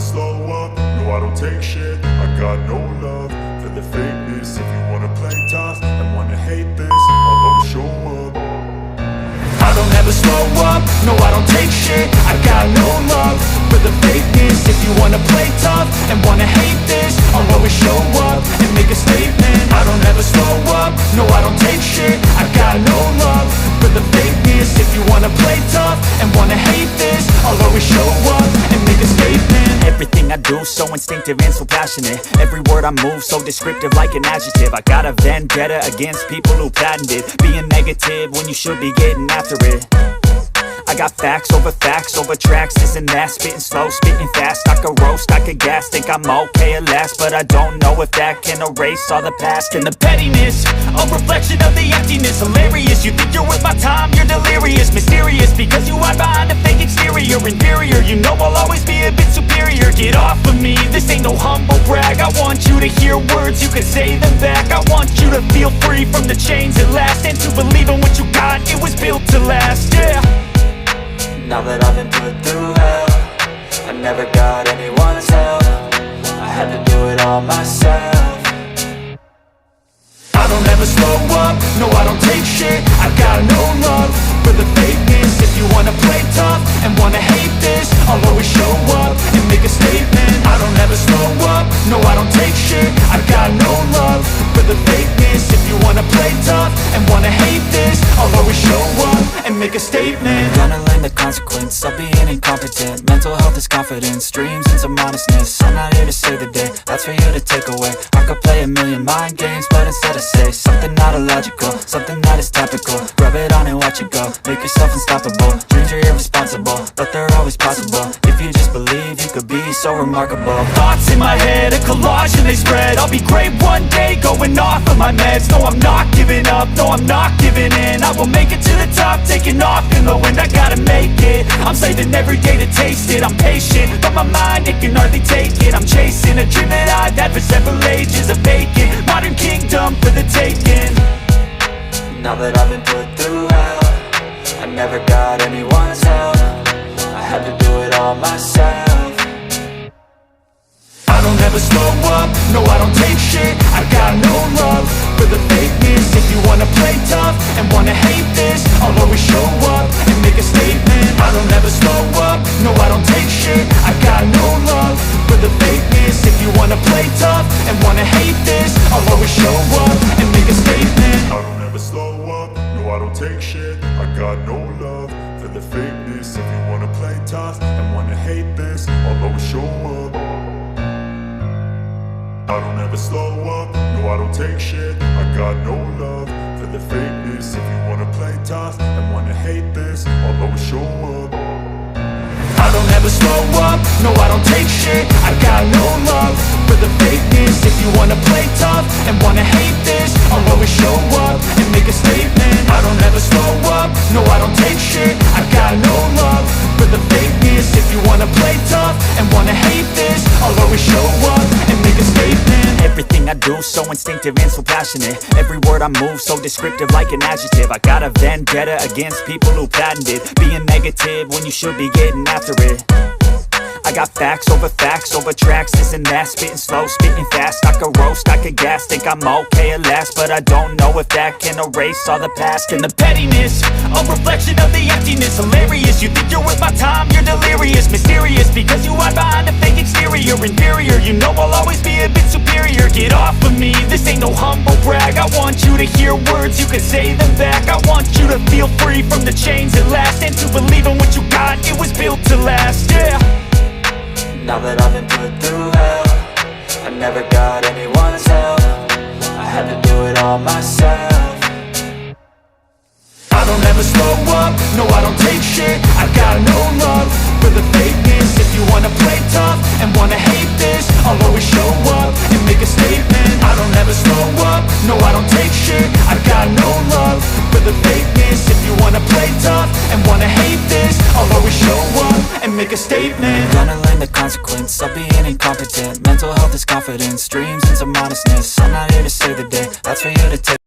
slow up, no I don't take shit. I got no love for the fakeness. If you wanna play tough and wanna hate this, I'll always show up. I don't ever slow up, no I don't take shit. I got no love for the fakeness. If you wanna play tough and wanna hate this, I'll always show up and make a statement. I don't ever slow up, no I don't take shit. I got no love for the fakeness. If you wanna play tough and wanna hate this, I'll always show up and make a statement. Everything I do so instinctive and so passionate. Every word I move so descriptive like an adjective. I got a vendetta against people who patented being negative when you should be getting after it. I got facts over tracks, this and that. Spitting slow, spitting fast, I could roast, I could gas. Think I'm okay at last, but I don't know if that can erase all the past. And the pettiness, a reflection of the emptiness. Hilarious, you think you're worth my time, you're delirious. Mysterious, because you hide behind a fake exterior. Inferior, you know I'll always be a bit superior. Get off of me, this ain't no humble brag. I want you to hear words, you can say them back. I want you to feel free from the chains at last, and to believe in what you got, it was built to last, yeah. Now that I've been put through hell, I never got anyone's help. I had to do it all myself. I don't ever slow up, no I don't take shit. I got no love for the fakeness. If you wanna play tough and wanna hate this, I'll always show up and make a statement. I don't ever slow up, no I don't take shit. I got no love for the fakeness. If you wanna play tough and wanna hate this, I'll always show up and make a statement. Gonna learn the consequence of being incompetent. Mental health is confidence, dreams and some honestness. I'm not here to save the day, that's for you to take away. I could play a million mind games, but instead I say something not illogical, something that is topical. Rub it on and watch it go, make yourself unstoppable. Dreams are irresponsible, but they're always possible. If you just believe, you could be so remarkable. Thoughts in my head, a collage and they spread. I'll be great one day, going off of my meds. No, I'm not giving up, no, I'm not giving in. I will make it to the top, taking off in the wind. I gotta make it, I'm saving every day to taste it. I'm patient, but my mind, it can hardly take it. I'm chasing a dream that I've had for several ages. A vacant, modern kingdom for the taking. Now that I've been put through hell, I never got anyone's help. I had to do it all myself. I don't ever slow up, no I don't take shit. I got no love for the fakeness. If you wanna play tough and wanna hate this, I'll always show up and make a statement. I don't ever slow up, no I don't take shit. I got no love for the fakeness. If you wanna play tough and wanna hate this, I'll always show up and make a statement. I don't ever slow up, no I don't take shit. I got no love for the fakeness. If you wanna play tough and wanna hate this, I'll always show up. I don't ever slow up, no I don't take shit. I got no love for the fakeness. If you wanna play tough and wanna hate this, I'll always show up. I don't ever slow up, no I don't take shit. I got no love for the fakeness. If you wanna play tough and wanna hate this, I'll always show up and make a statement. I don't ever slow up, no I don't take shit. I got no love for the fakeness. If you wanna play tough and wanna hate this, I'll always show up and make a statement. Everything I do so instinctive and so passionate. Every word I move so descriptive like an adjective. I got a vendetta against people who patented being negative when you should be getting after it. I got facts over tracks, this and that. Spitting slow, spitting fast, I could roast, I could gas. Think I'm okay at last, but I don't know if that can erase all the past. And the pettiness, a reflection of the emptiness. Hilarious, you think you're worth my time, you're delirious. Mysterious, because you hide behind a fake exterior. Inferior, you know I'll always be a bit superior. Get off of me, this ain't no humble brag. I want you to hear words, you can say them back. I want you to feel free from the chains at last, and to believe in what you got, it was built to last, yeah. Now that I've been put through hell, I never got anyone's help. I had to do it all myself. I don't ever slow up, no I don't take shit. I got no love for the fakeness. If you wanna play tough and wanna hate this, I'll always show up and make a statement. I don't ever slow up, no I don't take shit. I got no love for the fakeness. If you wanna play tough and wanna hate this, I'll always show up and make a statement. Gonna learn the consequence of being incompetent. Mental health is confidence, dreams and some honestness. I'm not here to save the day, that's for you to take.